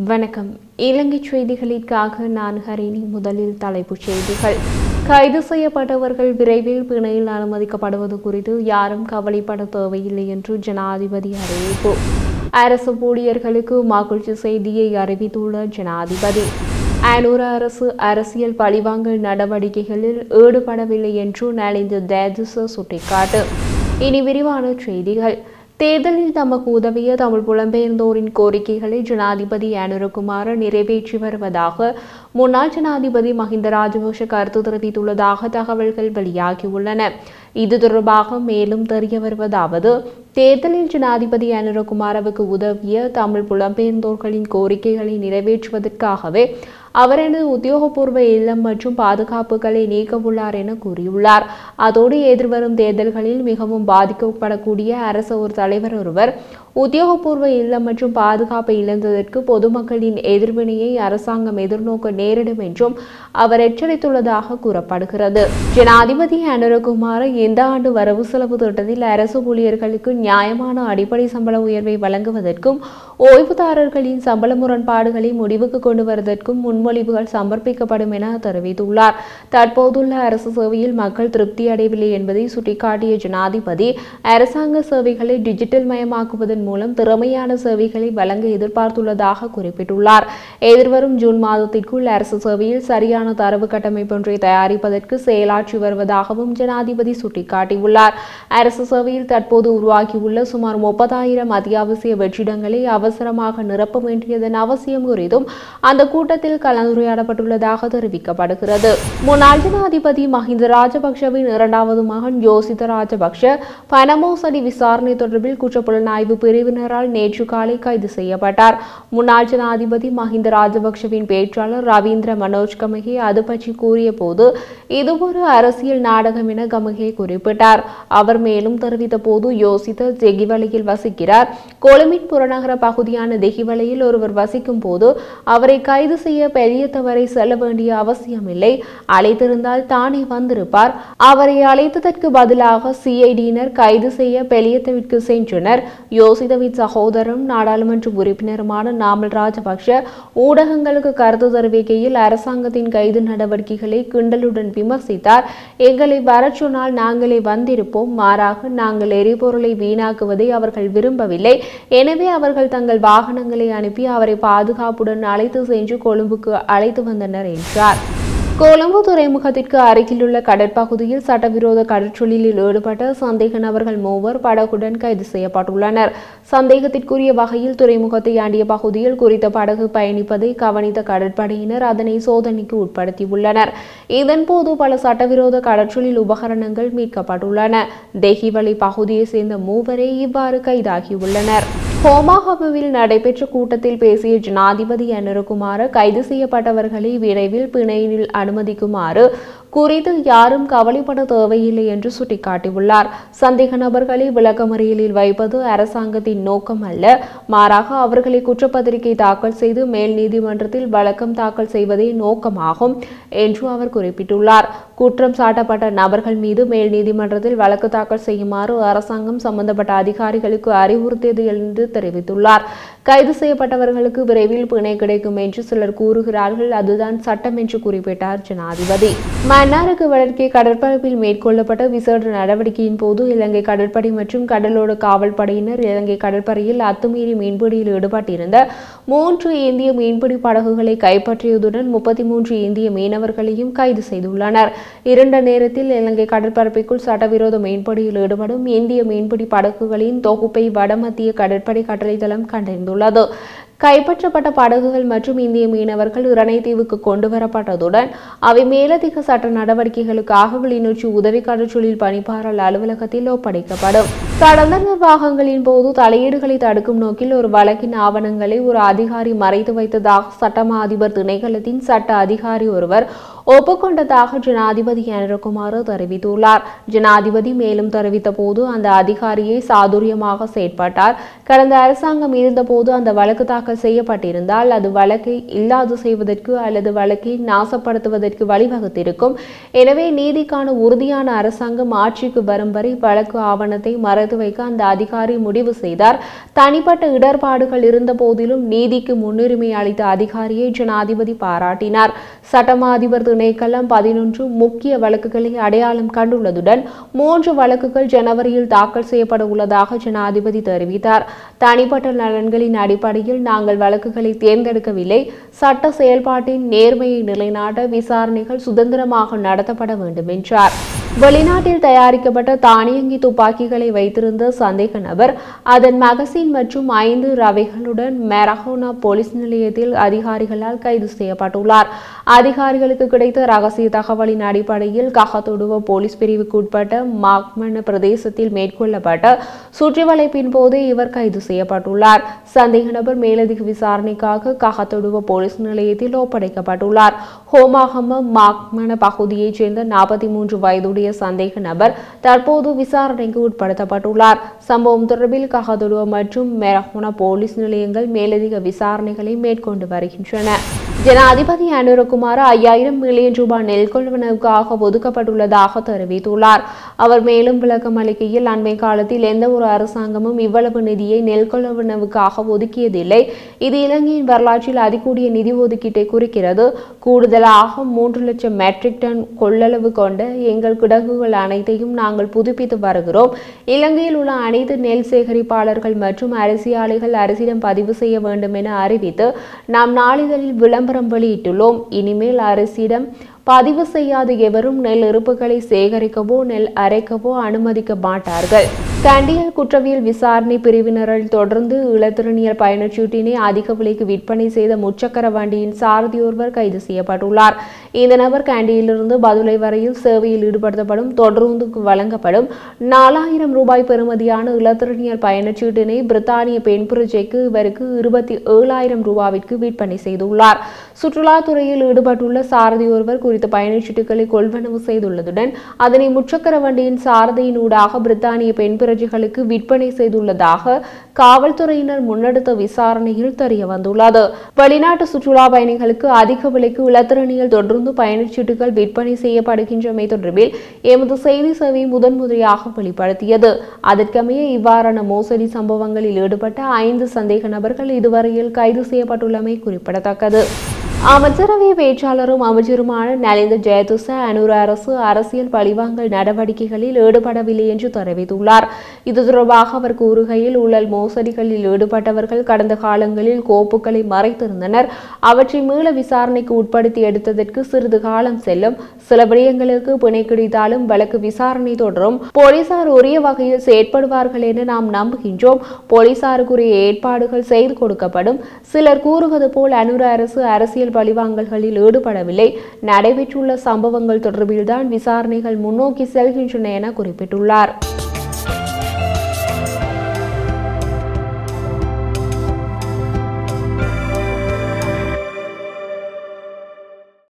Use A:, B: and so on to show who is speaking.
A: வணக்கம். இலங்கை செய்திகளுக்காக நான் ஹரிணி. முதலில் தலைப்புச் செய்திகள். கைது செய்யப்பட்டவர்கள் விரைவில் பிணையில் அனுமதிக்கப்படுவது குறித்து யாரும் கவலைப்பட தேவையில்லை என்று ஜனாதிபதி அறிவிப்பு. அரசு ஊழியர்களுக்கு மகிழ்ச்சி செய்தியை அறிவித்துள்ள ஜனாதிபதி. அனுர அரசு அரசியல் பழிவாங்கல் நடவடிக்கைகளில் ஈடுபடவில்லை என்று நலிந்த தேஜஸ் சுட்டிக்காட்டு. இனி விரிவான செய்திகள். தேர்தலில் தமக்கு உதவிய தமிழ் புலம்பெயர்ந்தோரின் கோரிக்கைகளை ஜனாதிபதி அனுரகுமார நிறைவேற்றி வருவதாக முன்னாள் ஜனாதிபதி மஹிந்த ராஜபக்ஷ கருத்து தெரிவித்துள்ளதாக தகவல்கள் வெளியாகியுள்ளன. இது தொடர்பாக மேலும் தெரிய வருவதாவது: தேர்தலில் ஜனாதிபதி அனுரகுமாரவுக்கு உதவிய தமிழ் புலம்பெயர்ந்தோர்களின் கோரிக்கைகளை நிறைவேற்றுவதற்காகவே அவரது உத்தியோகபூர்வ இல்லம் மற்றும் பாதுகாப்புகளை நீக்கவுள்ளார் என கூறியுள்ளார். அதோடு எதிர்வரும் தேர்தல்களில் மிகவும் பாதிக்கப்படக்கூடிய அரசு ஒரு தலைவர் ஒருவர் உத்தியோகபூர்வ இல்லம் மற்றும் பாதுகாப்பை இழந்ததற்கு பொதுமக்களின் எதிர்வினையை அரசாங்கம் எதிர்நோக்க நேரிடும் என்றும் அவர் எச்சரித்துள்ளதாக கூறப்படுகிறது. ஜனாதிபதி அனுரகுமார இந்த ஆண்டு வரவு செலவு திட்டத்தில் அரசு ஊழியர்களுக்கு நியாயமான அடிப்படை சம்பள உயர்வை வழங்குவதற்கும் ஓய்வுதாரர்களின் சம்பள முரண்பாடுகளை முடிவுக்கு கொண்டு வருவதற்கும் முன்மொழிவுகள் சமர்ப்பிக்கப்படும் என தெரிவித்துள்ளார். தற்போதுள்ள அரசு சேவையில் மக்கள் திருப்தி அடையவில்லை என்பதை சுட்டிக்காட்டிய ஜனாதிபதி அரசாங்க சேவைகளை டிஜிட்டல் மயமாக்குவதன் மூலம் திறமையான சேவைகளை வழங்க எதிர்பார்த்துள்ளதாக குறிப்பிட்டுள்ளார். எதிர்வரும் ஜூன் மாதத்திற்குள் அரசு சேவையில் சரியான தரவு கட்டமைப்பொன்றை தயாரிப்பதற்கு செயலாற்றி வருவதாகவும் ஜனாதிபதி சுட்டிக்காட்டியுள்ளார். அரசு சேவையில் தற்போது உருவாக்கியுள்ள சுமார் 30,000 அத்தியாவசிய வெற்றிடங்களை அவசரமாக நிரப்ப வேண்டியதன் அவசியம் குறித்தும் அந்த கூட்டத்தில் கலந்துரையாடப்பட்டுள்ளதாக தெரிவிக்கப்படுகிறது. முன்னாள் ஜனாதிபதி மஹிந்த ராஜபக்ஷவின் இரண்டாவது மகன் யோசித ராஜபக்ஷ பண மோசடி விசாரணை தொடர்பில் குற்றப்புலனாய்வு பிரிவினரால் நேற்று காலை கைது செய்யப்பட்டார். முன்னாள் ஜனாதிபதி மஹிந்த ராஜபக்ஷவின் பேச்சாளர் ரவீந்திர மனோஜ் கமகே அது பற்றி கூறிய போது இது ஒரு அரசியல் நாடகம் என கமகே குறிப்பிட்டார். அவர் மேலும் தெரிவித்த போது யோசித்த தெகிவலையில் வசிக்கிறார். கொழும்பின் புறநகர பகுதியான தெகிவலையில் ஒருவர் வசிக்கும் போது அவரை கைது செய்ய பெரியத்தவரை செல்ல வேண்டிய அவசியமில்லை. அழைத்திருந்தால் தானே வந்திருப்பார். அவரை அழைத்ததற்கு பதிலாக சிஐடியினர் கைது செய்ய பெரியத்தவிற்கு சென்றனர். யோசிதவின் சகோதரரும் நாடாளுமன்ற உறுப்பினருமான நாமல் ராஜபக்ஷ ஊடகங்களுக்கு கருத்து தெரிவிக்கையில் அரசாங்கத்தின் கைது நடவடிக்கைகளை கிண்டலுடன் விமர்சித்தார். எங்களை வரச் சொன்னால் நாங்களே வந்திருப்போம். மாறாக நாங்கள் எரிபொருளை வீணாக்குவதை அவர்கள் விரும்பவில்லை. எனவே அவர்கள் தங்கள் வாகனங்களை அனுப்பி அவரை பாதுகாப்புடன் அழைத்து சென்று கொழும்புக்கு அழைத்து வந்தனர் என்றார். கொழும்பு துறைமுகத்திற்கு அருகிலுள்ள கடற்பகுதியில் சட்டவிரோத கடற்றொழிலில் ஈடுபட்ட சந்தேக நபர்கள் 3 படகுடன் கைது செய்யப்பட்டுள்ளனர். சந்தேகத்திற்குரிய வகையில் துறைமுகத்தை ஆண்டிய பகுதியில் குறித்த படகு பயணிப்பதை கவனித்த கடற்படையினர் அதனை சோதனைக்கு உட்படுத்தியுள்ளனர். இதன்போது பல சட்டவிரோத கடற்றொழில் உபகரணங்கள் மீட்கப்பட்டுள்ளன. தெஹிவலை பகுதியை சேர்ந்த 3 இவ்வாறு கைதாகியுள்ளனர். ஹோமாகமவில் நடைபெற்ற கூட்டத்தில் பேசிய ஜனாதிபதி அனுரகுமார கைது செய்யப்பட்டவர்களை விரைவில் பிணையில் அனுமதிக்குமாறு குறித்து யாரும் கவலைப்பட தேவையில்லை என்று சுட்டிக்காட்டியுள்ளார். சந்தேக நபர்களை விளக்கமறியலில் வைப்பது அரசாங்கத்தின் நோக்கம் அல்ல. மாறாக அவர்களை குற்றப்பத்திரிகை தாக்கல் செய்து மேல் நீதிமன்றத்தில் வழக்கம் தாக்கல் செய்வதே நோக்கமாகும் என்று அவர் குறிப்பிட்டுள்ளார். குற்றம் சாட்டப்பட்ட நபர்கள் மீது மேல் நீதிமன்றத்தில் வழக்கு தாக்கல் செய்யுமாறு அரசாங்கம் சம்பந்தப்பட்ட அதிகாரிகளுக்கு அறிவுறுத்தியது என்று தெரிவித்துள்ளார். கைது செய்யப்பட்டவர்களுக்கு விரைவில் பிணை கிடைக்கும் என்று சிலர் கூறுகிறார்கள். அதுதான் சட்டம் என்று குறிப்பிட்டார் ஜனாதிபதி. மன்னாருக்கு வடக்கே கடற்பரப்பில் மேற்கொள்ளப்பட்ட விசேட நடவடிக்கையின் போது இலங்கை கடற்படை மற்றும் கடலோர காவல் படையினர் இலங்கை கடற்படையில் அத்துமீறி மீன்பிடியில் ஈடுபட்டிருந்த 3 இந்திய மீன்பிடி படகுகளை கைப்பற்றியதுடன் 33 இந்திய மீனவர்களையும் கைது செய்துள்ளனர். இருண்ட நேரத்தில் இலங்கை கடற்பரப்பிற்குள் சட்டவிரோத மீன்பிடியில் ஈடுபடும் இந்திய மீன்பிடி படகுகளின் தொகுப்பை வடமத்திய கடற்படை கட்டளைத்தளம் கண்டறிந்துள்ளது. கைப்பற்றப்பட்ட படகுகள் மற்றும் இந்திய மீனவர்கள் இரணைத்தீவுக்கு கொண்டு வரப்பட்டதுடன் அவை மேலதிக சட்ட நடவடிக்கைகளுக்காக கிளிநொச்சி உதவி கடற்றொழில் பணிப்பாளர் அலுவலகத்தில் ஒப்படைக்கப்படும். கடந்த நிர்வாகங்களின் போது தலையீடுகளை தடுக்கும் நோக்கில் ஒரு வழக்கின் ஆவணங்களை ஒரு அதிகாரி மறைத்து வைத்ததாக சட்டமா அதிபர் திணைக்களத்தின் சட்ட அதிகாரி ஒருவர் ஒப்புக்கொண்டதாக ஜனாதிபதி அனுரகுமார தெரிவித்துள்ளார். ஜனாதிபதி மேலும் தெரிவித்த போது அந்த அதிகாரியை சாதுரியமாக செயற்பட்டார். கடந்த அரசாங்கம் இருந்தபோது அந்த வழக்கு தாக்கல் செய்யப்பட்டிருந்தால் அது வழக்கை இல்லாது செய்வதற்கு அல்லது வழக்கை நாசப்படுத்துவதற்கு வழிவகுத்திருக்கும். எனவே நீதிக்கான உறுதியான அரசாங்கம் ஆட்சிக்கு வரும் வரை வழக்கு ஆவணத்தை மறைத்து அடைத்து வைக்க அந்த அதிகாரி முடிவு செய்தார். தனிப்பட்ட இடர்பாடுகள் இருந்த போதிலும் நீதிக்கு முன்னுரிமை அளித்த அதிகாரியை ஜனாதிபதி பாராட்டினார். சட்டமா அதிபர் திணைக்களம் 11 முக்கிய வழக்குகளை அடையாளம் கண்டுள்ளதுடன் 3 வழக்குகள் ஜனவரியில் தாக்கல் செய்யப்பட உள்ளதாக ஜனாதிபதி தெரிவித்தார். தனிப்பட்ட நலன்களின் அடிப்படையில் நாங்கள் வழக்குகளை தேர்ந்தெடுக்கவில்லை. சட்ட செயல்பாட்டின் நேர்மையை நிலைநாட்ட விசாரணைகள் சுதந்திரமாக நடத்தப்பட வேண்டும் என்றார். வெளிநாட்டில் தயாரிக்கப்பட்ட தானியங்கி துப்பாக்கிகளை வைத்திருந்த சந்தேக நபர் அதன் மகசின் மற்றும் 5 ரவைகளுடன் மெரஹோனா போலீஸ் நிலையத்தில் அதிகாரிகளால் கைது செய்யப்பட்டுள்ளார். அதிகாரிகளுக்கு கிடைத்த ரகசிய தகவலின் அடிப்படையில் கஹதொடுவ போலீஸ் பிரிவுக்கு உட்பட்ட மாக்மன பிரதேசத்தில் மேற்கொள்ளப்பட்ட சுற்றிவளைப்பின் போது இவர் கைது செய்யப்பட்டுள்ளார். சந்தேக நபர் மேலதிக விசாரணைக்காக கஹதொடுவ போலீஸ் நிலையத்தில் ஒப்படைக்கப்பட்டுள்ளார். ஹோமாகம மாக்மன பகுதியைச் சேர்ந்த 43 வயதுடைய சந்தேக நபர் தற்போது விசாரணைக்கு உட்படுத்தப்பட்டுள்ளார். சம்பவம் தொடர்பில் கஹதொடுவ மற்றும் மெரஹோனா போலீஸ் நிலையங்கள் மேலதிக விசாரணைகளை மேற்கொண்டு வருகின்றன. ஜனாதிபதி அனுரகுமார 5000 மில்லியன் ரூபாய் நெல் கொள்வனவுக்காக ஒதுக்கப்பட்டுள்ளதாக தெரிவித்துள்ளார். அவர் மேலும் விளக்கம் அளிக்கையில், அண்மை காலத்தில் எந்த ஒரு அரசாங்கமும் இவ்வளவு நிதியை நெல் கொள்வனவுக்காக ஒதுக்கியதில்லை. இது இலங்கையின் வரலாற்றில் அதிகூடிய நிதி ஒதுக்கீட்டை குறிக்கிறது. கூடுதலாக 3 லட்சம் மெட்ரிக் டன் கொள்ளளவு கொண்ட எங்கள் கிடங்குகள் அனைத்தையும் நாங்கள் புதுப்பித்து வருகிறோம். இலங்கையில் உள்ள அனைத்து நெல் சேகரிப்பாளர்கள் மற்றும் அரிசியாலைகள் அரசிடம் பதிவு செய்ய வேண்டும் என அறிவித்து நாம் நாளிதழில் விளம்பரம் வெளியிட்டுள்ளோம். இனிமேல் அரசிடம் பதிவு செய்யாத எவரும் நெல் இருப்புகளை சேகரிக்கவோ நெல் அரைக்கவோ அனுமதிக்க மாட்டார்கள். கண்டியல் குற்றவியல் விசாரணை பிரிவினரால் தொடர்ந்து இளத்திறனியல் பயணச்சீட்டினை அதிக விலைக்கு விற்பனை செய்த முச்சக்கர வண்டியின் சாரதி ஒருவர் கைது செய்யப்பட்டுள்ளார். இந்த நபர் கண்டியிலிருந்து பதுளை வரையில் சேவையில் ஈடுபடுத்தப்படும் தொடர்ந்துக்கு வழங்கப்படும் 4000 ரூபாய் பெறுமதியான இளத்திறனியல் பயணச்சீட்டினை பிரித்தானிய பெண் பிரஜைக்கு இவருக்கு 27,000 ரூபாவிற்கு விற்பனை செய்துள்ளார். சுற்றுலாத்துறையில் ஈடுபட்டுள்ள சாரதி ஒருவர் குறித்த பயணச்சீட்டுகளை கொள்வனவு செய்துள்ளதுடன் அதனை முச்சக்கர வண்டியின் சாரதியின் ஊடாக பிரித்தானிய பெண் பிரஜைகளுக்கு விற்பனை செய்துள்ளதாக காவல்துறையினர் முன்னெடுத்த விசாரணையில் தெரிய வந்துள்ளது. வெளிநாட்டு சுற்றுலா பயணிகளுக்கு அதிக விலைக்கு இளத்திறனியல் தொடர்ந்து பயணச்சீட்டுகள் விற்பனை செய்யப்படுகின்றமை தொடர்பில் எமது செய்தி சேவை முதன்முறையாக வெளிப்படுத்தியது. அதற்கமைய இவ்வாறான மோசடி சம்பவங்களில் ஈடுபட்ட 5 சந்தேக நபர்கள் இதுவரையில் கைது செய்யப்பட்டுள்ளமை குறிப்பிடத்தக்கது. அமைச்சரவை பேச்சாளரும் அமைச்சருமான நலிந்த ஜெயதிச அனுர அரசு அரசியல் பழிவாங்கல் நடவடிக்கைகளில் ஈடுபடவில்லை என்று தெரிவித்துள்ளார். இது தொடர்பாக அவர் கூறுகையில், ஊழல் மோசடிகளில் ஈடுபட்டவர்கள் கடந்த காலங்களில் கோப்புகளை மறைத்திருந்தனர். அவற்றை மீள விசாரணைக்கு உட்படுத்தி எடுத்ததற்கு சிறிது காலம் செல்லும். சில விடயங்களுக்கு பிணை கிடைத்தாலும் வழக்கு விசாரணை தொடரும். போலீசார் உரிய வகையில் செயற்படுவார்கள் என நாம் நம்புகின்றோம். போலீசாருக்குரிய ஏற்பாடுகள் செய்து கொடுக்கப்படும். சிலர் கூறுவது போல் அனுர அரசு அரசியல் பழிவாங்கல்களில் ஈடுபடவில்லை. நடைபெற்றுள்ள சம்பவங்கள் தொடர்பில்தான் விசாரணைகள் முன்னோக்கி செல்கின்றன என குறிப்பிட்டுள்ளார்.